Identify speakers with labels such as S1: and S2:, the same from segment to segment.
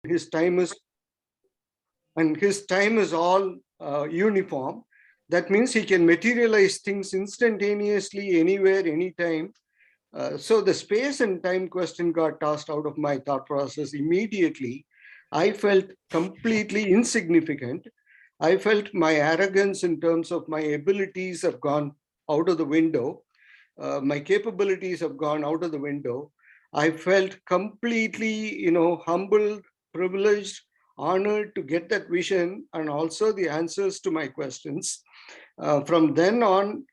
S1: his time is all uniform. That means he can materialize things instantaneously, anywhere, anytime. So the space and time question got tossed out of my thought process immediately. I felt completely insignificant. I felt my arrogance in terms of my abilities have gone out of the window. My capabilities have gone out of the window. I felt completely, humbled, privileged, honored to get that vision and also the answers to my questions. From then on,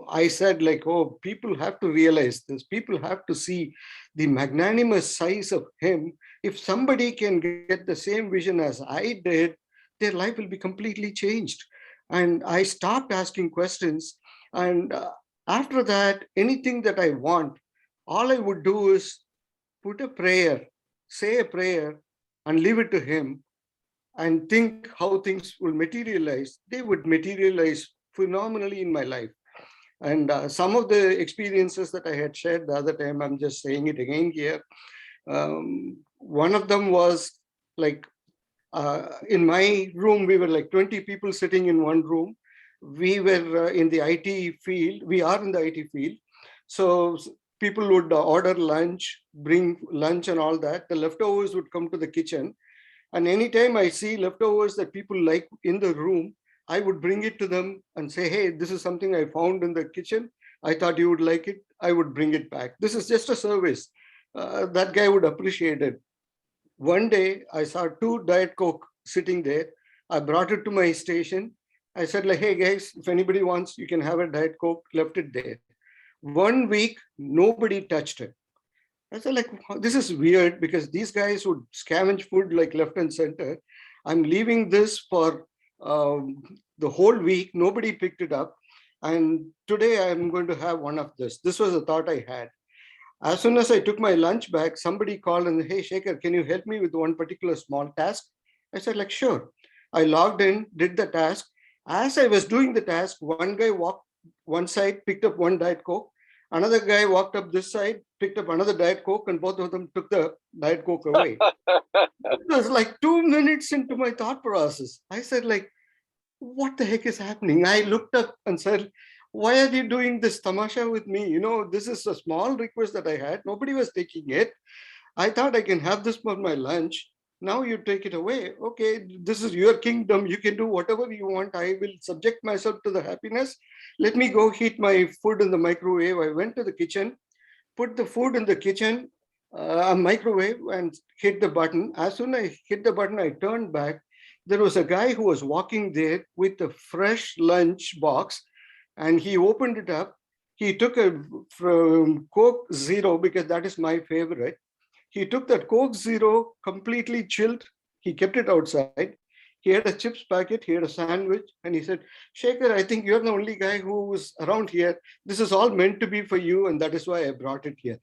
S1: I said, like, oh, people have to realize this. People have to see the magnanimous size of him. If somebody can get the same vision as I did, their life will be completely changed. And I stopped asking questions. And after that, anything that I want, all I would do is put a prayer, say a prayer, and leave it to him and think how things will materialize. They would materialize phenomenally in my life. And some of the experiences that I had shared the other time, I'm just saying it again here. One of them was like in my room, we were like 20 people sitting in one room. We were in the IT field. We are in the IT field. So people would order lunch, bring lunch and all that. The leftovers would come to the kitchen. And anytime I see leftovers that people like in the room, I would bring it to them and say, hey, this is something I found in the kitchen. I thought you would like it. I would bring it back. This is just a service. That guy would appreciate it. One day I saw 2 Diet Coke sitting there. I brought it to my station. I said, like, hey guys, if anybody wants, you can have a Diet Coke, left it there. 1 week, nobody touched it. I said, like, this is weird because these guys would scavenge food like left and center. I'm leaving this for the whole week. Nobody picked it up. And today I'm going to have one of this. This was a thought I had. As soon as I took my lunch back, somebody called and, hey, Shekhar, can you help me with one particular small task? I said, like, sure. I logged in, did the task. As I was doing the task, one guy walked one side, picked up one Diet Coke. Another guy walked up this side, picked up another Diet Coke, and both of them took the Diet Coke away. It was like 2 minutes into my thought process. I said, like, what the heck is happening? I looked up and said, why are you doing this tamasha with me? This is a small request that I had. Nobody was taking it. I thought I can have this for my lunch. Now you take it away. Okay, this is your kingdom. You can do whatever you want. I will subject myself to the happiness. Let me go heat my food in the microwave. I went to the kitchen, put the food in the kitchen, a microwave, and hit the button. As soon as I hit the button, I turned back. There was a guy who was walking there with a fresh lunch box, and he opened it up. He took a from Coke Zero because that is my favorite. He took that Coke Zero completely chilled. He kept it outside. He had a chips packet, he had a sandwich, and he said, Shekhar, I think you're the only guy who was around here. This is all meant to be for you, and that is why I brought it here.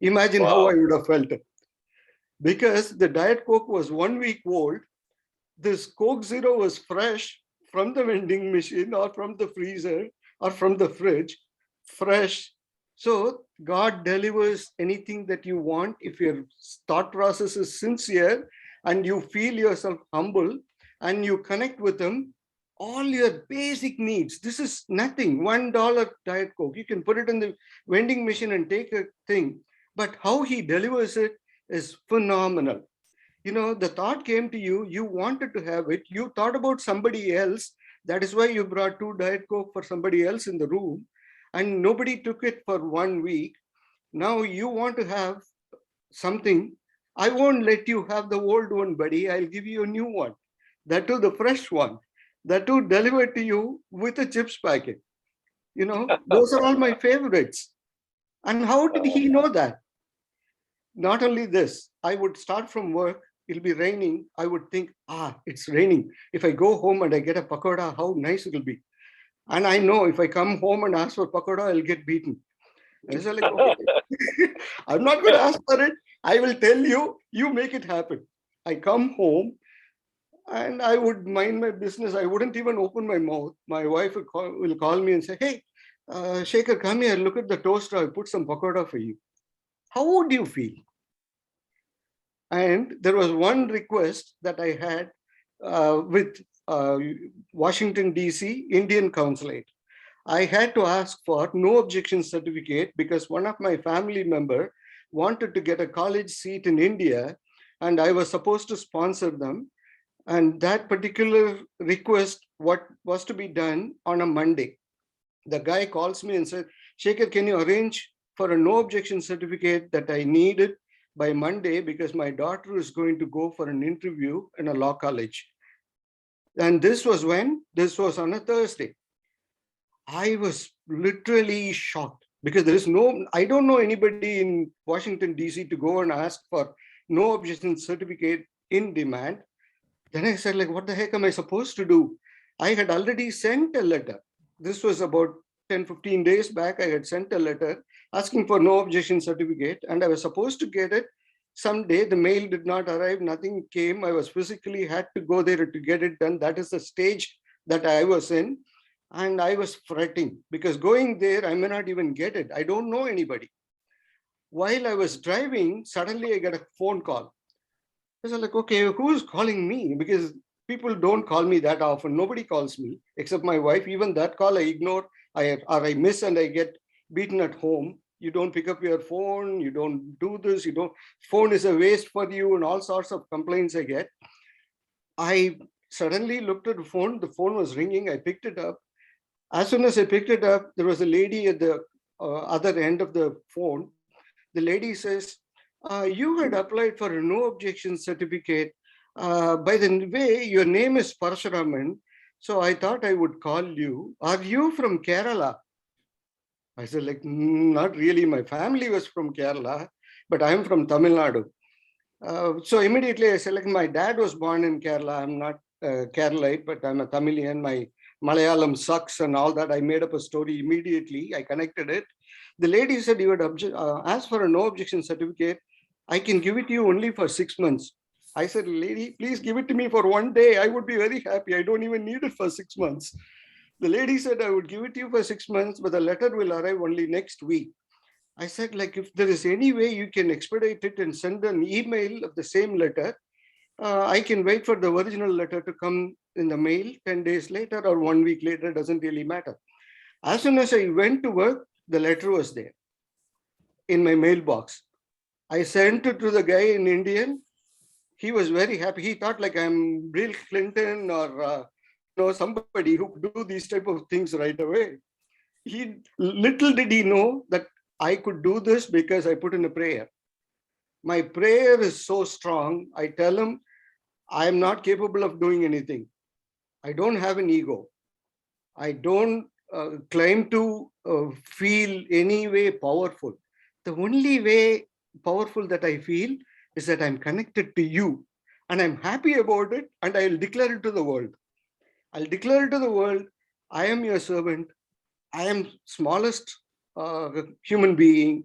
S1: Imagine how I would have felt it. Because the Diet Coke was 1 week old. This Coke Zero was fresh from the vending machine or from the freezer or from the fridge, fresh. So God delivers anything that you want if your thought process is sincere and you feel yourself humble and you connect with him. All your basic needs. This is nothing. $1 Diet Coke. You can put it in the vending machine and take a thing. But how he delivers it is phenomenal. The thought came to you, you wanted to have it, you thought about somebody else. That is why you brought 2 Diet Coke for somebody else in the room, and nobody took it for 1 week. Now you want to have something. I won't let you have the old one, buddy. I'll give you a new one. That too, the fresh one. That too, delivered to you with a chips packet. Those are all my favorites. And how did he know that? Not only this, I would start from work, it'll be raining. I would think, it's raining. If I go home and I get a pakoda, how nice it'll be. And I know if I come home and ask for pakoda, I'll get beaten. And so like, okay, I'm not going to ask for it. I will tell you, you make it happen. I come home and I would mind my business. I wouldn't even open my mouth. My wife will call me and say, hey, Shekhar, come here, look at the toaster. I put some pakoda for you. How would you feel? And there was one request that I had with Washington, D.C., Indian Consulate. I had to ask for no objection certificate because one of my family member wanted to get a college seat in India, and I was supposed to sponsor them. And that particular request, what was to be done on a Monday. The guy calls me and said, Shekhar, can you arrange for a no objection certificate that I needed by Monday because my daughter is going to go for an interview in a law college. And this was when? This was on a Thursday. I was literally shocked because there is no, I don't know anybody in Washington, D.C. to go and ask for no objection certificate in demand. Then I said, like, what the heck am I supposed to do? I had already sent a letter. This was about 10, 15 days back. I had sent a letter asking for no objection certificate, and I was supposed to get it someday. The mail did not arrive. Nothing came. I was physically had to go there to get it done. That is the stage that I was in. And I was fretting because going there, I may not even get it. I don't know anybody. While I was driving, suddenly I got a phone call. I was like, okay, who's calling me? Because people don't call me that often. Nobody calls me except my wife. Even that call I ignore, or I miss, and I get beaten at home. You don't pick up your phone. You don't do this. You don't. Phone is a waste for you, and all sorts of complaints I get. I suddenly looked at the phone. The phone was ringing. I picked it up. As soon as I picked it up, there was a lady at the other end of the phone. The lady says, you had applied for a no objection certificate. By the way, your name is Parashuraman, so I thought I would call you. Are you from Kerala? I said, like, not really. My family was from Kerala, but I'm from Tamil Nadu. So immediately I said, like, my dad was born in Kerala. I'm not Keralite, but I'm a Tamilian. My Malayalam sucks and all that. I made up a story immediately. I connected it. The lady said, you would ask for a no objection certificate. I can give it to you only for 6 months. I said, lady, please give it to me for one day. I would be very happy. I don't even need it for 6 months. The lady said, I would give it to you for 6 months, but the letter will arrive only next week. I said, like, if there is any way you can expedite it and send an email of the same letter, I can wait for the original letter to come in the mail 10 days later or 1 week later, doesn't really matter. As soon as I went to work, the letter was there in my mailbox. I sent it to the guy in Indian. He was very happy. He thought like I'm Bill Clinton or somebody who could do these type of things right away. Little did he know that I could do this because I put in a prayer. My prayer is so strong. I tell him, I am not capable of doing anything. I don't have an ego. I don't claim to feel any way powerful. The only way powerful that I feel is that I'm connected to you and I'm happy about it, and I'll declare it to the world. I'll declare it to the world, I am your servant. I am smallest human being.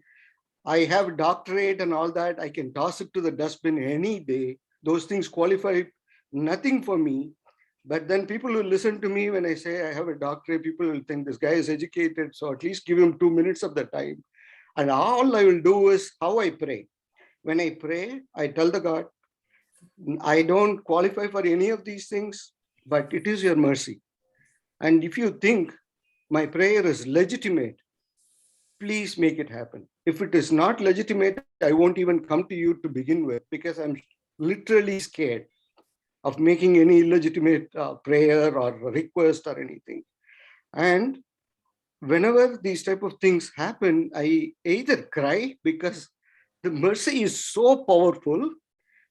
S1: I have doctorate and all that. I can toss it to the dustbin any day. Those things qualify nothing for me. But then people will listen to me when I say I have a doctorate. People will think this guy is educated. So at least give him 2 minutes of the time. And all I will do is how I pray. When I pray, I tell the God, I don't qualify for any of these things, but it is your mercy. And if you think my prayer is legitimate, please make it happen. If it is not legitimate, I won't even come to you to begin with because I'm literally scared of making any illegitimate prayer or request or anything. And whenever these type of things happen, I either cry because the mercy is so powerful,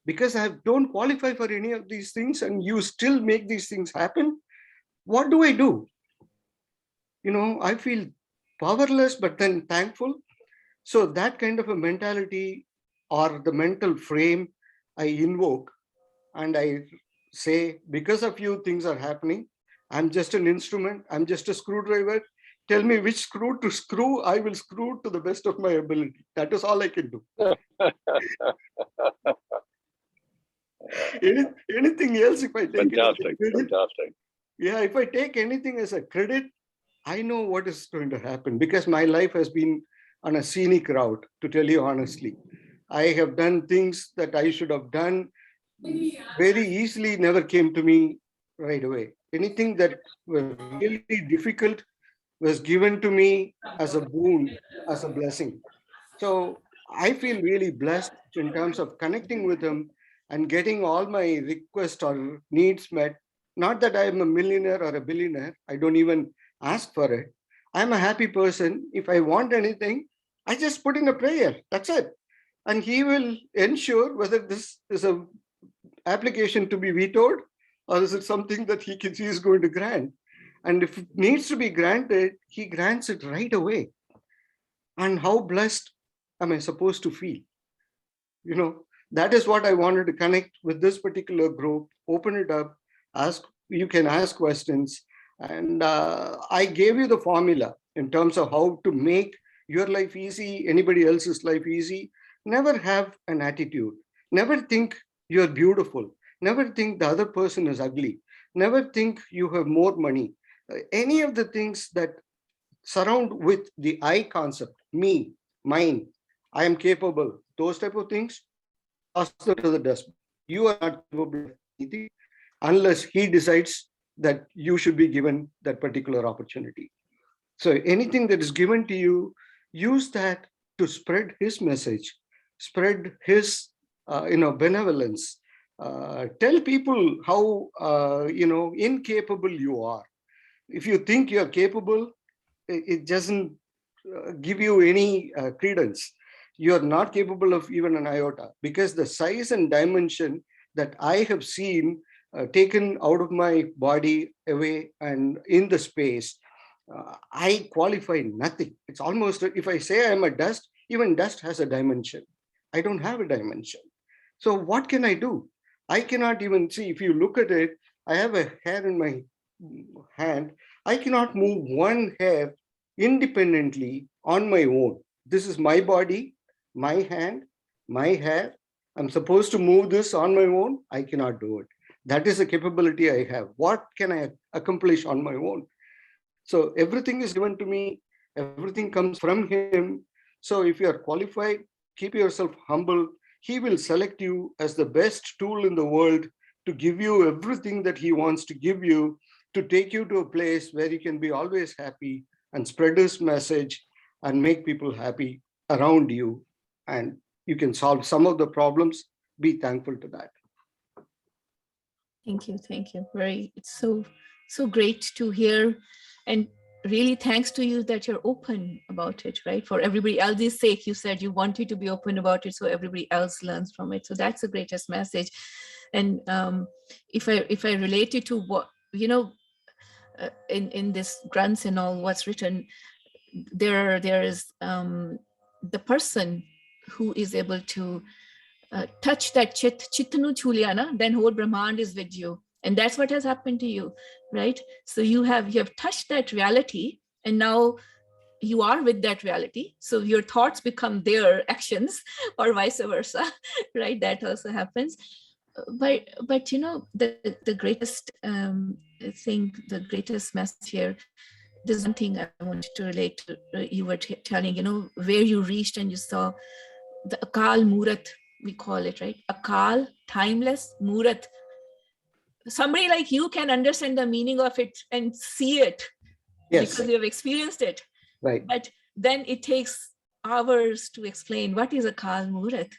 S1: because I don't qualify for any of these things and you still make these things happen. What do I do? I feel powerless, but then thankful. So that kind of a mentality or the mental frame I invoke, and I say, because of you, things are happening. I'm just an instrument. I'm just a screwdriver. Tell me which screw to screw. I will screw to the best of my ability. That is all I can do. Anything else, if I take
S2: fantastic.
S1: Yeah, if I take anything as a credit, I know what is going to happen because my life has been on a scenic route, to tell you honestly. I have done things that I should have done very easily, never came to me right away. Anything that was really difficult was given to me as a boon, as a blessing. So I feel really blessed in terms of connecting with him and getting all my requests or needs met. Not that I am a millionaire or a billionaire, I don't even ask for it. I'm a happy person. If I want anything, I just put in a prayer. That's it. And he will ensure whether this is a application to be vetoed or is it something that he is going to grant. And if it needs to be granted, he grants it right away. And how blessed am I supposed to feel? You know, that is what I wanted to connect with this particular group, open it up, ask, you can ask questions. And I gave you the formula in terms of how to make your life easy, anybody else's life easy. Never have an attitude, never think you're beautiful, never think the other person is ugly, never think you have more money. Any of the things that surround with the I concept, me, mine, I am capable, those type of things, toss them to the dustbin. You are not capable of anything unless he decides that you should be given that particular opportunity. So anything that is given to you, use that to spread his message, spread his benevolence. Tell people how incapable you are. If you think you're capable, it doesn't give you any credence. You are not capable of even an iota, because the size and dimension that I have seen taken out of my body away and in the space, I qualify nothing. It's almost, if I say I'm a dust, even dust has a dimension. I don't have a dimension. So what can I do? I cannot even see. If you look at it, I have a hair in my hand. I cannot move one hair independently on my own. This is my body, my hand, my hair. I'm supposed to move this on my own. I cannot do it. That is a capability I have. What can I accomplish on my own? So everything is given to me, everything comes from him. So if you are qualified, keep yourself humble. He will select you as the best tool in the world to give you everything that he wants to give you, to take you to a place where you can be always happy and spread his message and make people happy around you. And you can solve some of the problems. Be thankful to that.
S2: Thank you. Thank you. It's so great to hear. And really thanks to you that you're open about it, right? For everybody else's sake, you said you wanted to be open about it so everybody else learns from it. So that's the greatest message. And if I relate it to what, in this grants and all what's written, there is the person who is able to touch that chitanu chuliana, then whole Brahmand is with you. And that's what has happened to you, right? So you have touched that reality, and now you are with that reality. So your thoughts become their actions, or vice versa, right? That also happens. But the greatest thing, the greatest message here, there's one thing I wanted to relate to. You were telling, where you reached and you saw the Akal Murat, we call it, right? Akal, timeless, Murat. Somebody like you can understand the meaning of it and see it, yes, because you have experienced it.
S1: Right.
S2: But then it takes hours to explain what is Akal Murat.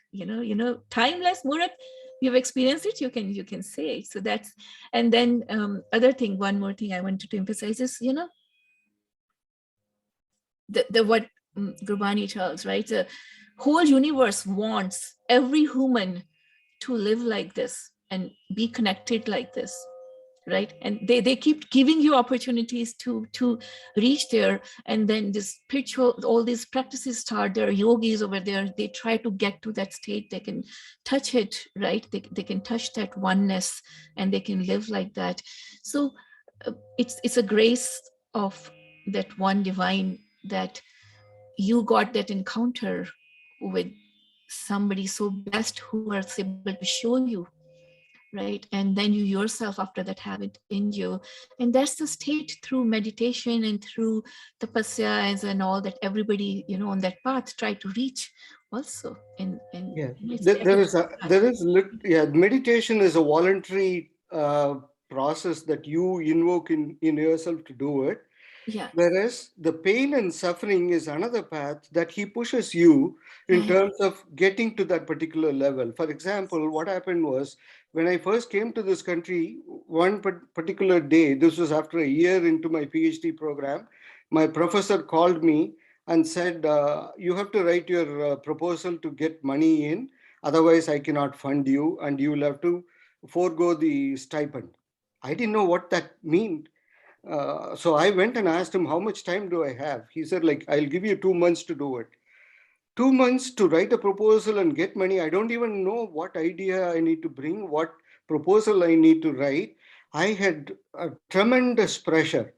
S2: Timeless Murat. You've experienced it. You can say it. So that's, and then one more thing I wanted to emphasize is, the what Gurbani tells, right? The whole universe wants every human to live like this and be connected like this, right? And they keep giving you opportunities to reach there. And then this spiritual, all these practices start. There are yogis over there, they try to get to that state, they can touch it, right? They can touch that oneness and they can live like that. So it's a grace of that one divine, that you got that encounter with somebody so blessed who was able to show you, right? And then you yourself after that have it in you. And that's the state through meditation and through tapasyas and all that everybody, on that path try to reach also in
S1: Yeah,
S2: it's
S1: meditation is a voluntary process that you invoke in yourself to do it.
S2: yeah,
S1: Whereas the pain and suffering is another path that he pushes you in
S2: right,
S1: terms of getting to that particular level. For example, what happened was when I first came to this country, one particular day, this was after a year into my PhD program, my professor called me and said, you have to write your proposal to get money in, otherwise I cannot fund you and you will have to forego the stipend. I didn't know what that meant. So I went and asked him, how much time do I have? He said, like, I'll give you 2 months to do it. 2 months to write a proposal and get money. I don't even know what idea I need to bring, what proposal I need to write. I had a tremendous pressure.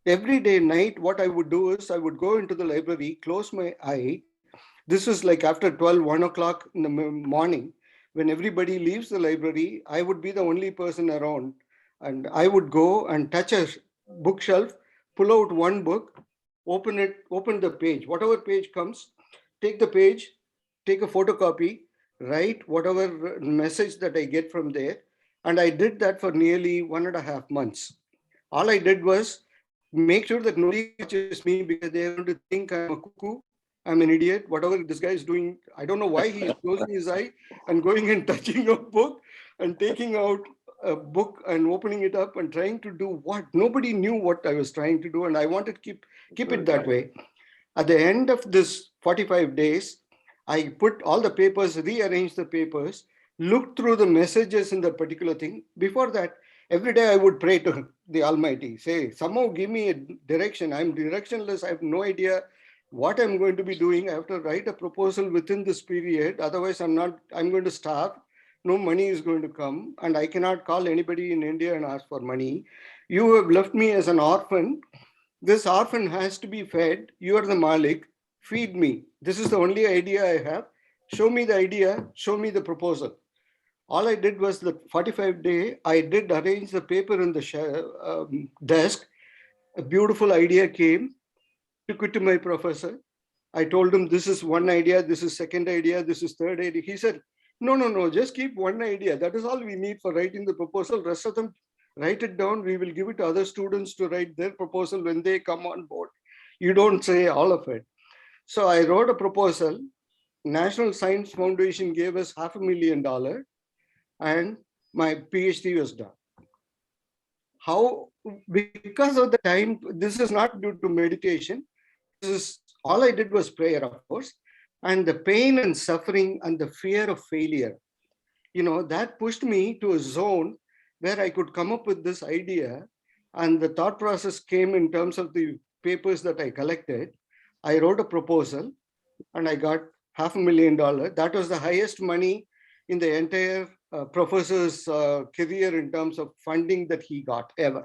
S1: Every day, night, what I would do is I would go into the library, close my eye. This was like after 12, 1 o'clock in the morning. When everybody leaves the library, I would be the only person around. And I would go and touch a bookshelf, pull out one book, open the page, whatever page comes, take the page, take a photocopy, write whatever message that I get from there. And I did that for nearly 1.5 months. All I did was make sure that nobody catches me because they are going to think I'm a cuckoo, I'm an idiot, whatever this guy is doing. I don't know why he is closing his eye and going and touching a book and taking out a book and opening it up and trying to do what? Nobody knew what I was trying to do, and I wanted to keep it that way. At the end of this 45 days, I put all the papers, rearranged the papers, looked through the messages in that particular thing. Before that, every day I would pray to the Almighty, say, somehow give me a direction. I'm directionless. I have no idea what I'm going to be doing. I have to write a proposal within this period. Otherwise, I'm going to starve. No money is going to come. And I cannot call anybody in India and ask for money. You have left me as an orphan. This orphan has to be fed. You are the Malik. Feed me. This is the only idea I have. Show me the idea. Show me the proposal. All I did was the 45 day, I did arrange the paper in the desk. A beautiful idea came, took it to my professor. I told him, this is one idea, this is second idea, this is third idea. He said, no, no, no, just keep one idea. That is all we need for writing the proposal. Rest of them, write it down. We will give it to other students to write their proposal when they come on board. You don't say all of it. So I wrote a proposal. National Science Foundation gave us $500,000 and my PhD was done. How? Because of the time, this is not due to meditation. This is all I did was prayer, of course, and the pain and suffering and the fear of failure. That pushed me to a zone where I could come up with this idea, and the thought process came in terms of the papers that I collected. I wrote a proposal, and I got $500,000. That was the highest money in the entire professor's career in terms of funding that he got ever.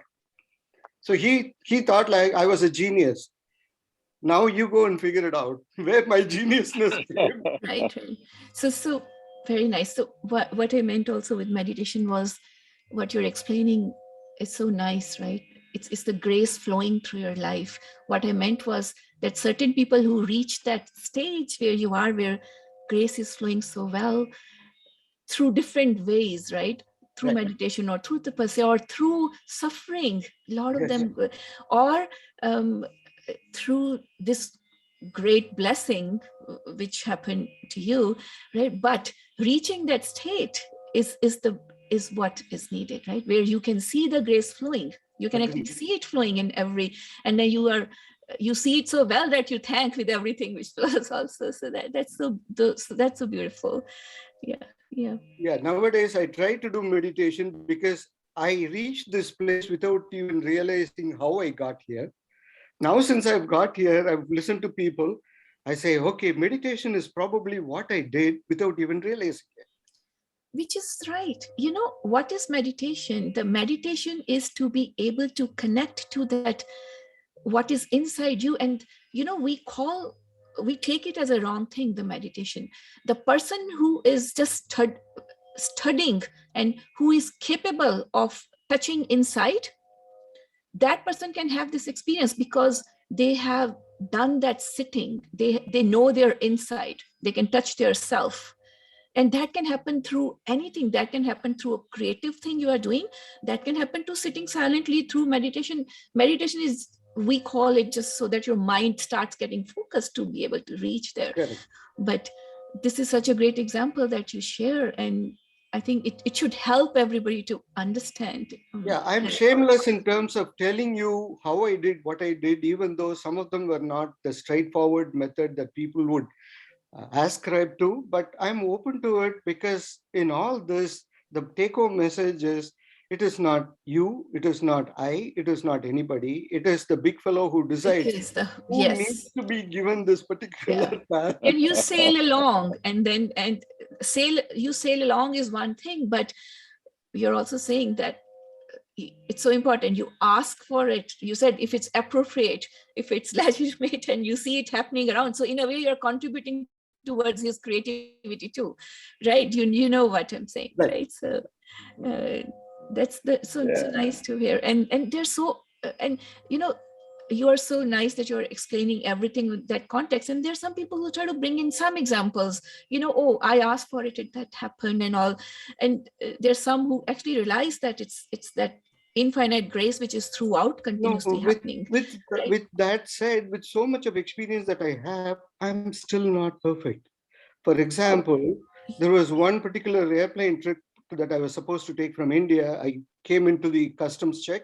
S1: So he thought like I was a genius. Now you go and figure it out where my geniusness came.
S2: right. So very nice. So what I meant also with meditation was what you're explaining is so nice, right? It's the grace flowing through your life. What I meant was that certain people who reach that stage where you are, where grace is flowing so well through different ways, right? Through
S1: Right.
S2: meditation or through tapasya or through suffering, a lot of
S1: Yes.
S2: them, or through this great blessing which happened to you, right? But reaching that state is what is needed, right? Where you can see the grace flowing, you can actually see it flowing in every, and then you see it so well that you thank with everything which flows also. So that's so beautiful. Yeah.
S1: Nowadays I try to do meditation because I reached this place without even realizing how I got here. Now, since I've got here, I've listened to people. I say, okay, meditation is probably what I did without even realizing it.
S2: Which is right. What is meditation? The meditation is to be able to connect to that, what is inside you. And we take it as a wrong thing, the meditation. The person who is just studying and who is capable of touching inside, that person can have this experience because they have done that sitting, they know their inside, they can touch their self. And that can happen through anything. That can happen through a creative thing you are doing. That can happen to sitting silently through meditation. Meditation is, we call it just so that your mind starts getting focused to be able to reach there.
S1: Correct.
S2: But this is such a great example that you share. And I think it should help everybody to understand.
S1: Yeah, I'm shameless in terms of telling you how I did what I did, even though some of them were not the straightforward method that people would ascribe to, but I'm open to it because in all this, the take home message is it is not you, it is not I, it is not anybody, it is the big fellow who
S2: It
S1: decides
S2: is the,
S1: who needs
S2: yes.
S1: to be given this particular path.
S2: And you sail along, and you sail along is one thing, but you're also saying that it's so important. You ask for it. You said if it's appropriate, if it's legitimate, and you see it happening around. So in a way, you're contributing towards his creativity too, right? You know what I'm saying, right? So that's so nice to hear. And they're so and you know, you are so nice that you're explaining everything with that context. And there's some people who try to bring in some examples, oh, I asked for it, that happened and all. And there's some who actually realize that it's that infinite grace which is throughout continuously happening.
S1: With that said, with so much of experience that I have, I'm still not perfect. For example, there was one particular airplane trip that I was supposed to take from India. I came into the customs check.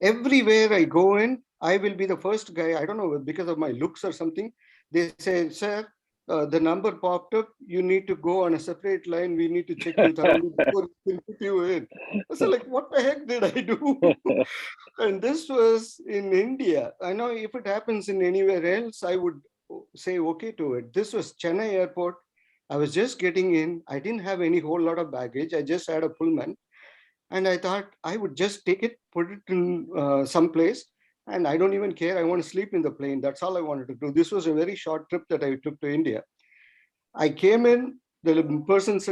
S1: Everywhere I go in, I will be the first guy. I don't know, because of my looks or something. They say, sir, the number popped up. You need to go on a separate line. We need to check you thoroughly before we can put you in. So like, what the heck did I do? And this was in India. I know if it happens in anywhere else, I would say okay to it. This was Chennai airport. I was just getting in. I didn't have any whole lot of baggage. I just had a Pullman. And I thought I would just take it, put it in some place, and I don't even care. I want to sleep in the plane. That's all I wanted to do. This was a very short trip that I took to India. I came in, the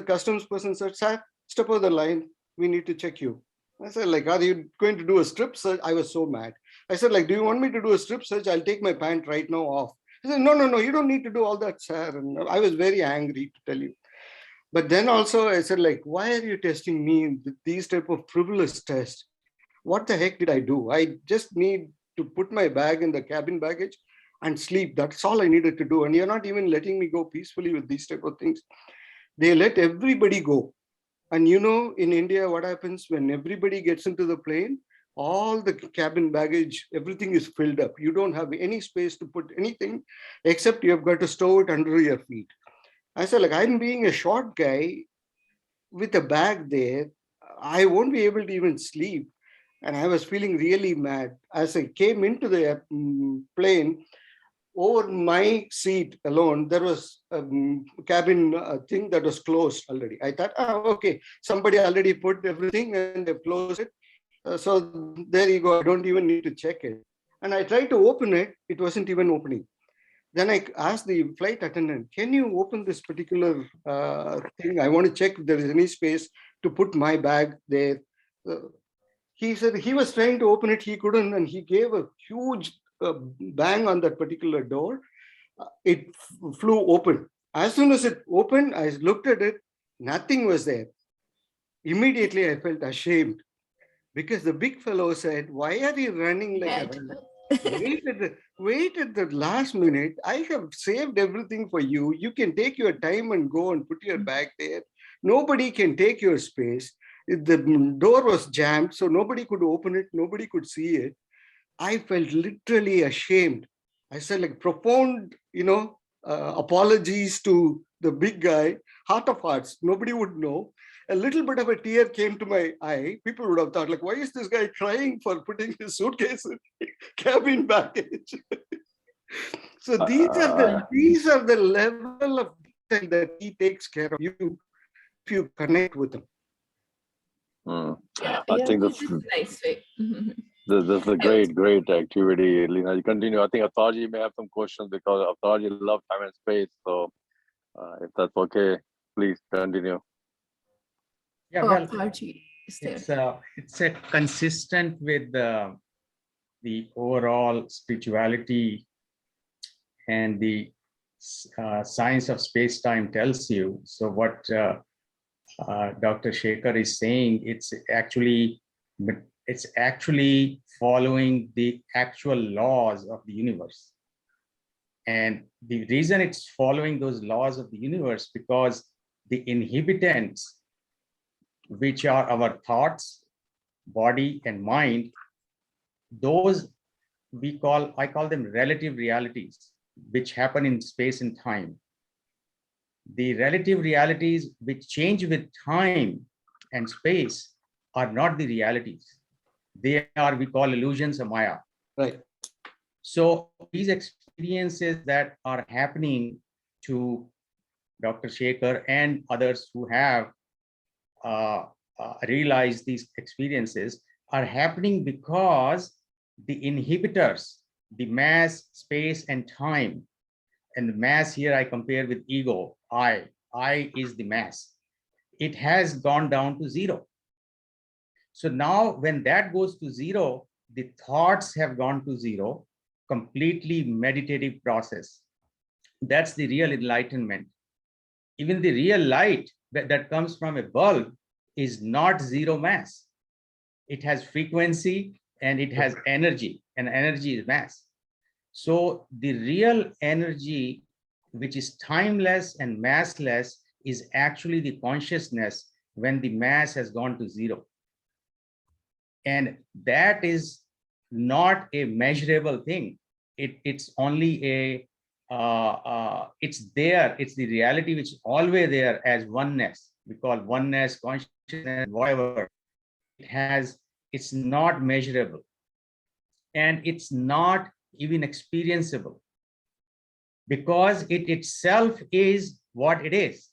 S1: customs person said, sir, step over the line. We need to check you. I said, like, are you going to do a strip search? I was so mad. I said, like, do you want me to do a strip search? I'll take my pant right now off. He said, no, you don't need to do all that, sir. And I was very angry, to tell you. But then also I said, like, why are you testing me in these type of frivolous tests? What the heck did I do? I just need to put my bag in the cabin baggage and sleep. That's all I needed to do. And you're not even letting me go peacefully with these type of things. They let everybody go. And in India, what happens when everybody gets into the plane? All the cabin baggage, everything is filled up. You don't have any space to put anything except you've got to stow it under your feet. I said, like, I'm being a short guy with a bag there. I won't be able to even sleep. And I was feeling really mad. As I came into the plane, over my seat alone, there was a cabin thing that was closed already. I thought, okay, somebody already put everything and they've closed it. So there you go. I don't even need to check it. And I tried to open it. It wasn't even opening. Then I asked the flight attendant, can you open this particular thing? I want to check if there is any space to put my bag there. He said he was trying to open it. He couldn't. And he gave a huge bang on that particular door. It flew open. As soon as it opened, I looked at it. Nothing was there. Immediately, I felt ashamed because the big fellow said, why are you running like a rat? Wait at the last minute. I have saved everything for you. You can take your time and go and put your bag there. Nobody can take your space. The door was jammed, so nobody could open it. Nobody could see it. I felt literally ashamed. I said, like, profound, apologies to the big guy, heart of hearts. Nobody would know. A little bit of a tear came to my eye. People would have thought, like, why is this guy crying for putting his suitcase in cabin baggage? So these are the level of detail that he takes care of you if you connect with him.
S3: I think that's
S2: nice way.
S3: That's a great activity, Lina. You continue. I think Atharji may have some questions because Atharji loves time and space. So if that's okay, please continue.
S4: Yeah, well, it's a consistent with the overall spirituality and the science of space-time tells you. So what Dr. Shekhar is saying, it's actually following the actual laws of the universe. And the reason it's following those laws of the universe, because the inhibitants, which are our thoughts, body, and mind, those I call them relative realities, which happen in space and time. The relative realities which change with time and space are not the realities. They are, we call illusions of Maya.
S1: Right.
S4: So these experiences that are happening to Dr. Shekhar and others who have realized these experiences are happening because the inhibitors, the mass, space, and time, and the mass here I compare with ego, I is the mass. It has gone down to zero. So now when that goes to zero, the thoughts have gone to zero, completely meditative process. That's the real enlightenment. Even the real light that comes from a bulb is not zero mass. It has frequency and it has energy, and energy is mass. So the real energy, which is timeless and massless, is actually the consciousness when the mass has gone to zero. And that is not a measurable thing. It's only a, it's there, it's the reality which is always there as oneness. We call oneness, consciousness, whatever. It's not measurable. And it's not even experienceable, because it itself is what it is.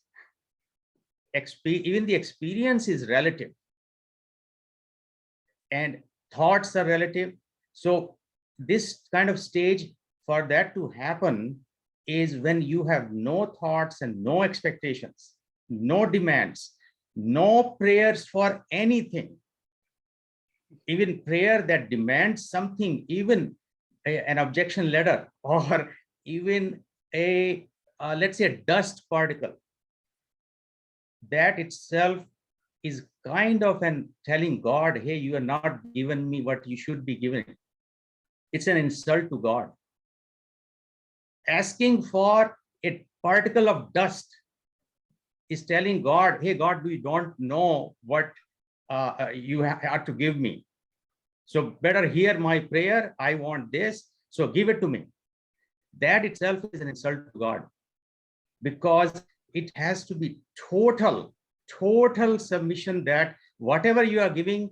S4: Even the experience is relative, and thoughts are relative. So this kind of stage, for that to happen, is when you have no thoughts and no expectations, no demands, no prayers for anything. Even prayer that demands something, even an objection letter, or even a, let's say, a dust particle, that itself is kind of an telling God, hey, you are not giving me what you should be giving. It's an insult to God. Asking for a particle of dust is telling God, hey, God, we don't know what you have to give me. So better hear my prayer. I want this, so give it to me. That itself is an insult to God, because it has to be total submission, that whatever you are giving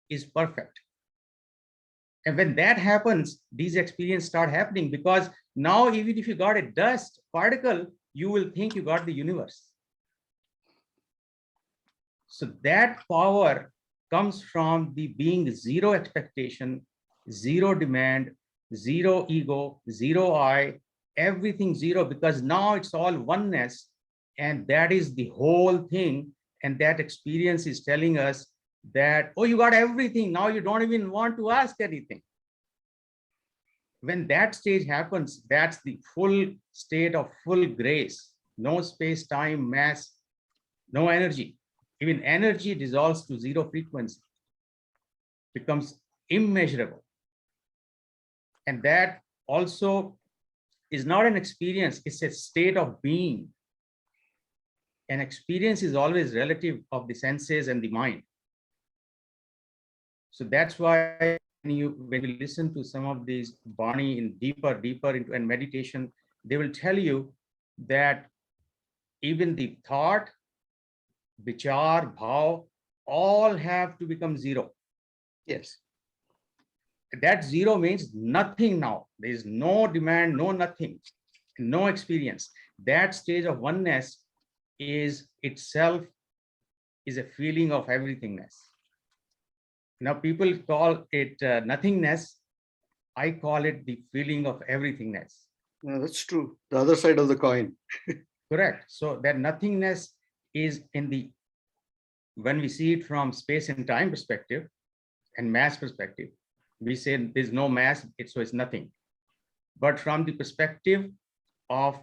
S4: is perfect. And when that happens, these experiences start happening, because now even if you got a dust particle, you will think you got the universe. So that power comes from the being zero expectation, zero demand, zero ego, zero I, everything zero, because now it's all oneness, and that is the whole thing. And that experience is telling us that, oh, you got everything, now you don't even want to ask anything. When that stage happens, that's the full state of full grace. No space, time, mass, no energy. Even energy dissolves to zero frequency, becomes immeasurable. And that also is not an experience, it's a state of being. An experience is always relative of the senses and the mind. So that's why when you listen to some of these Gurbani in deeper into and meditation, they will tell you that even the thought, vichar, bhav, all have to become zero.
S1: Yes.
S4: That zero means nothing now. There is no demand, no nothing, no experience. That stage of oneness is itself is a feeling of everythingness. Now people call it nothingness. I call it the feeling of everythingness.
S1: Yeah, that's true. The other side of the coin.
S4: Correct. So that nothingness is when we see it from space and time perspective and mass perspective, we say there's no mass, so it's nothing. but from the perspective of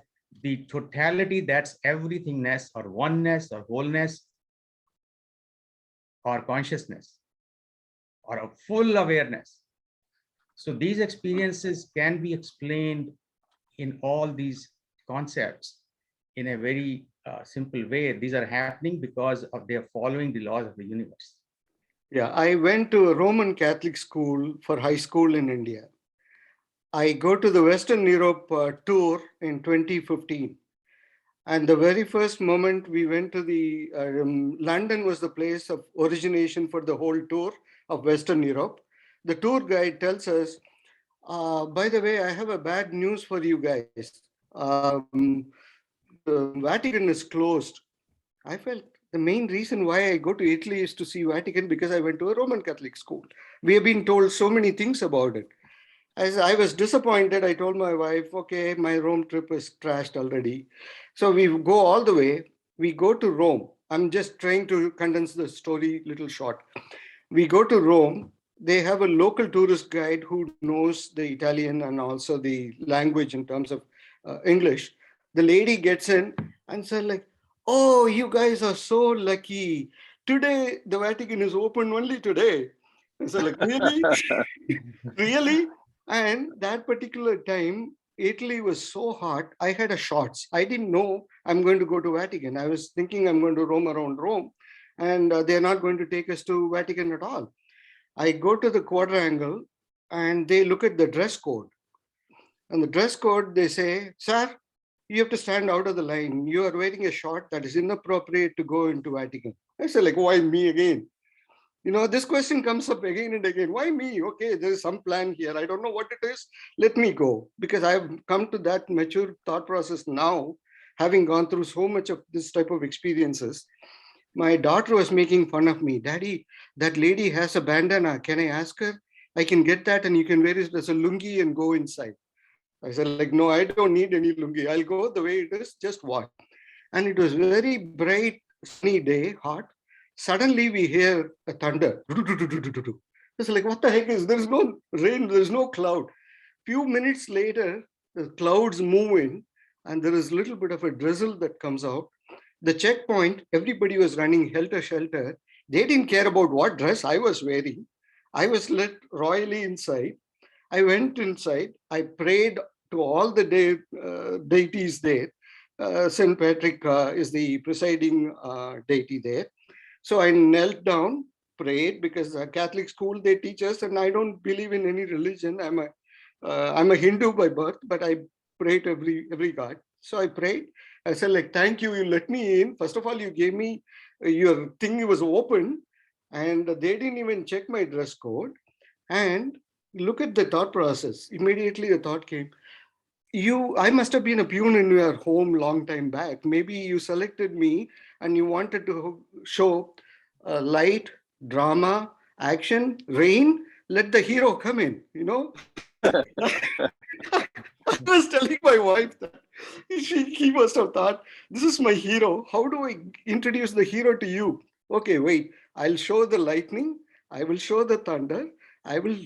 S4: the totality, that's everythingness or oneness or wholeness or consciousness or a full awareness. So these experiences can be explained in all these concepts in a very simple way. These are happening because of they are following the laws of the universe.
S1: Yeah, I went to a Roman Catholic school for high school in India. I go to the Western Europe tour in 2015. And the very first moment we went to the London was the place of origination for the whole tour of Western Europe. The tour guide tells us, by the way, I have a bad news for you guys. The Vatican is closed. I felt the main reason why I go to Italy is to see Vatican because I went to a Roman Catholic school. We have been told so many things about it. As I was disappointed, I told my wife, okay, my Rome trip is trashed already. So we go all the way. We go to Rome. I'm just trying to condense the story a little short. We go to Rome. They have a local tourist guide who knows the Italian and also the language in terms of English. The lady gets in and said like, oh, you guys are so lucky. Today, the Vatican is open only today. I said like, really? Really? And that particular time, Italy was so hot, I had a shorts. I didn't know I'm going to go to Vatican. I was thinking I'm going to roam around Rome and they're not going to take us to Vatican at all. I go to the quadrangle and they look at the dress code. And the dress code, they say, sir, you have to stand out of the line. You are wearing a short that is inappropriate to go into Vatican. I say like, why me again? You know, this question comes up again and again. Why me? Okay, there is some plan here. I don't know what it is. Let me go. Because I've come to that mature thought process now, having gone through so much of this type of experiences. My daughter was making fun of me. Daddy, that lady has a bandana. Can I ask her? I can get that and you can wear it as a lungi and go inside. I said, like, no, I don't need any lungi. I'll go the way it is. Just watch. And it was very bright, sunny day, hot. Suddenly we hear a thunder. It's like, what the heck is, there's no rain, there's no cloud. Few minutes later, the clouds move in and there is a little bit of a drizzle that comes out. The checkpoint, everybody was running helter-skelter. They didn't care about what dress I was wearing. I was let royally inside. I went inside. I prayed to all the deities there. St. Patrick is the presiding deity there. So I knelt down, prayed, because Catholic school, they teach us, and I don't believe in any religion. I'm a Hindu by birth, but I pray to every god. So I prayed. I said, like, thank you, you let me in. First of all, you gave me, your thing was open, and they didn't even check my dress code. And look at the thought process. Immediately the thought came, I must have been a peon in your home long time back. Maybe you selected me and you wanted to show light, drama, action, rain. Let the hero come in, you know. I was telling my wife that he must have thought, this is my hero. How do I introduce the hero to you? Okay, wait, I'll show the lightning. I will show the thunder. I will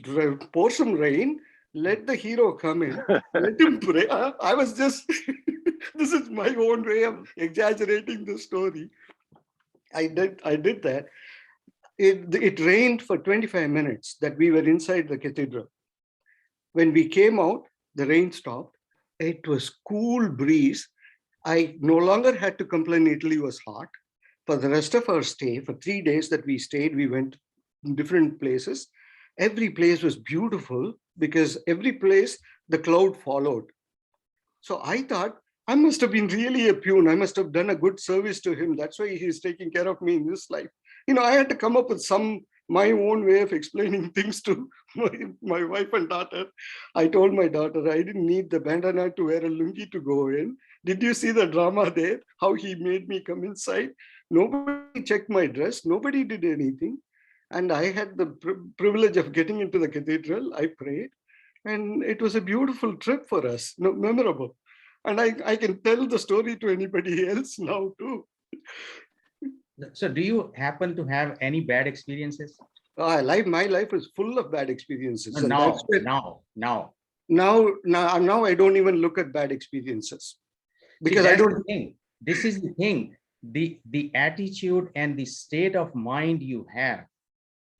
S1: pour some rain. Let the hero come in. Let him pray. I was just, this is my own way of exaggerating the story. I did that. It rained for 25 minutes that we were inside the cathedral. When we came out, the rain stopped. It was cool breeze. I no longer had to complain Italy was hot. For the rest of our stay, for 3 days that we stayed, we went in different places. Every place was beautiful because every place the cloud followed. So I thought, I must have been really a peon. I must have done a good service to him. That's why he's taking care of me in this life. You know, I had to come up with my own way of explaining things to my wife and daughter. I told my daughter, I didn't need the bandana to wear a lungi to go in. Did you see the drama there? How he made me come inside? Nobody checked my dress. Nobody did anything. And I had the privilege of getting into the cathedral. I prayed. And it was a beautiful trip for us, memorable. And I can tell the story to anybody else now too.
S4: So do you happen to have any bad experiences?
S1: My life is full of bad experiences.
S4: No, now.
S1: now I don't even look at bad experiences because I
S4: that's
S1: don't.
S4: the thing. This is the thing. The attitude and the state of mind you have,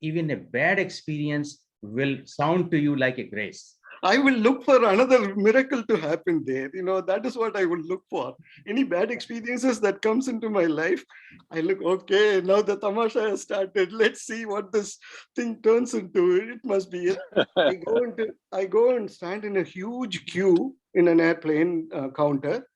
S4: even a bad experience will sound to you like a grace.
S1: I will look for another miracle to happen there. That is what I will look for. Any bad experiences that comes into my life, I look, okay, now the tamasha has started. Let's see what this thing turns into. It must be it. I go and stand in a huge queue in an airplane counter.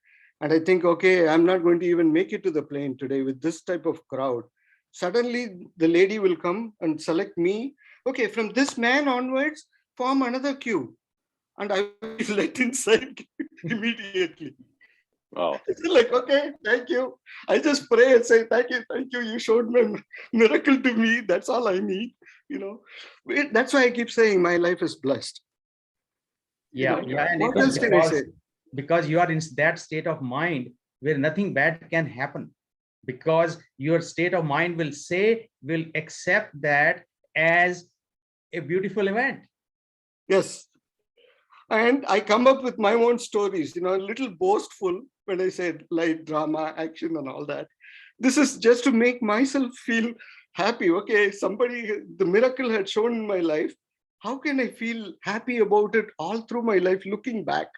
S1: And I think, okay, I'm not going to even make it to the plane today with this type of crowd. Suddenly the lady will come and select me. Okay, from this man onwards, form another queue. And I was let inside immediately.
S3: Wow.
S1: It's like, okay, thank you. I just pray and say, thank you. You showed my miracle to me. That's all I need. That's why I keep saying my life is blessed.
S4: Yeah, and
S1: What
S4: it
S1: else
S4: is
S1: can I say?
S4: because you are in that state of mind where nothing bad can happen, because your state of mind will accept that as a beautiful event.
S1: Yes. And I come up with my own stories, a little boastful when I said light, drama, action, and all that. This is just to make myself feel happy. Okay, the miracle had shown in my life. How can I feel happy about it all through my life looking back?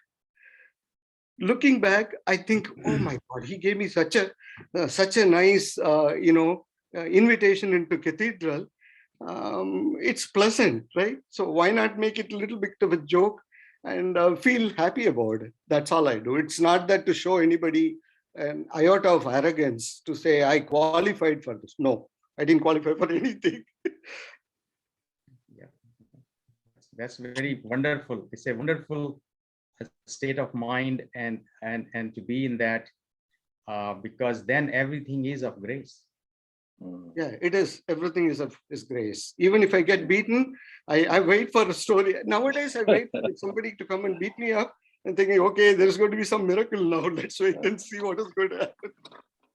S1: Looking back, I think, oh my God, he gave me such a nice, invitation into cathedral. It's pleasant, right? So why not make it a little bit of a joke and feel happy about it? That's all I do. It's not that to show anybody an iota of arrogance to say I qualified for this. No, I didn't qualify for anything.
S4: Yeah, that's very wonderful. It's a wonderful state of mind, and to be in that, because then everything is of grace.
S1: Yeah, it is. Everything is grace. Even if I get beaten, I wait for a story. Nowadays, I wait for somebody to come and beat me up and thinking, okay, there's going to be some miracle now. Let's wait and see what is going to happen.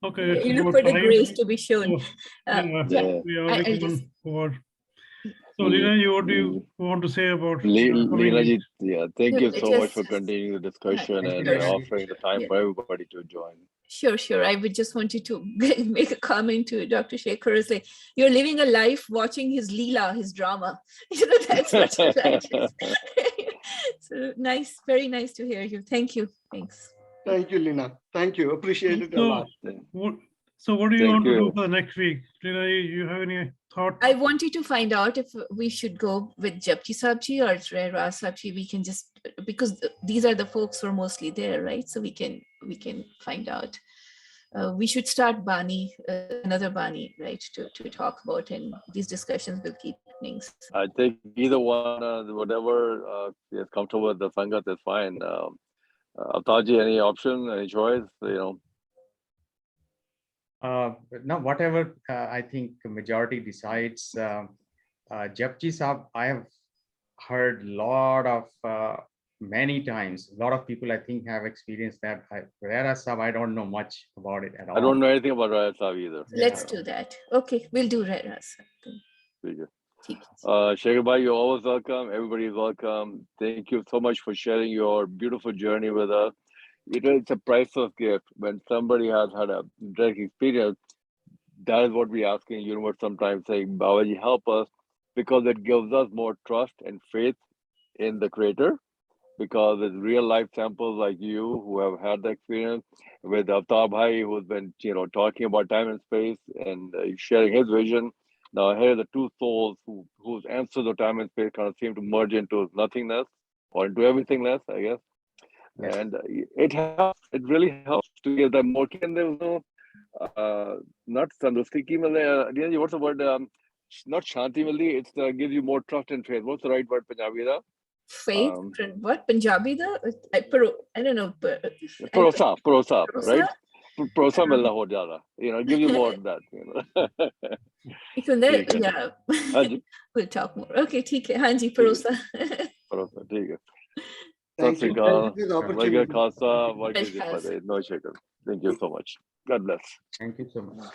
S5: Okay, it's
S2: You look
S5: about
S2: for the
S5: time.
S2: grace to be shown.
S5: So, yeah,
S3: Yeah.
S5: we already
S2: I'll
S5: gone
S2: just-
S5: forward. So, Lina, what do you want to say about
S3: Leela ji, yeah, thank you
S2: It
S3: so much
S2: is-
S3: for continuing the discussion
S4: Thank you
S3: and
S4: very much.
S3: offering the time
S2: Yeah.
S3: for everybody to join.
S2: Sure. I would just want you to make a comment to Dr. Shekhar. Is like, you're living a life watching his Leela, his drama. That's what your life is. So nice, very nice to hear you. Thank you. Thanks.
S1: Thank you, Lina. Thank you. Appreciate it a lot.
S5: What do you
S3: Thank
S5: want to do
S3: you.
S5: for the next week? Lina, you have any thought?
S2: I wanted to find out if we should go with Japji Sabji or Raz Sabji. We can just, because these are the folks who are mostly there, right? So we can find out. We should start Bani, another Bani, right, to talk about, and these discussions will keep happening.
S3: I think either one, whatever is comfortable with the Sangat is fine. Avtaji, any option, any choice?
S4: No, whatever I think majority decides. Japji Saab, I have heard many times. A lot of people I think have experienced that. Whereas Saab, I don't know much about it at all.
S3: I don't know anything about Raya Saab either.
S2: Let's do that. Okay, we'll do Raz.
S3: Shekhar Bhai, you're always welcome. Everybody is welcome. Thank you so much for sharing your beautiful journey with us. It's a priceless gift when somebody has had a direct experience. That is what we ask in universe sometimes, saying, Babaji, help us, because it gives us more trust and faith in the creator, because it's real life samples like you who have had the experience, with Avtar Bhai, who's been talking about time and space and sharing his vision. Now here are the two souls whose answers of time and space kind of seem to merge into nothingness or into everythingness, I guess.
S4: Yes.
S3: And it helps. It really helps to get that more. And there was no not sandustiki milli. What's the word? Not shanti milli. It's gives you more trust and faith. What's the right word, Punjabi?
S2: Faith, what Punjabi I don't know.
S3: Prosa, right? Prosa milna ho jada. It gives you more than that.
S2: Yeah. We'll talk more. Okay, ठीक है. हाँ जी, Prosa.
S3: Prosa, ठीक है.
S1: Thank you. Thank you for the opportunity.
S3: No, Shekhar. Thank you so much. God bless.
S4: Thank you so much.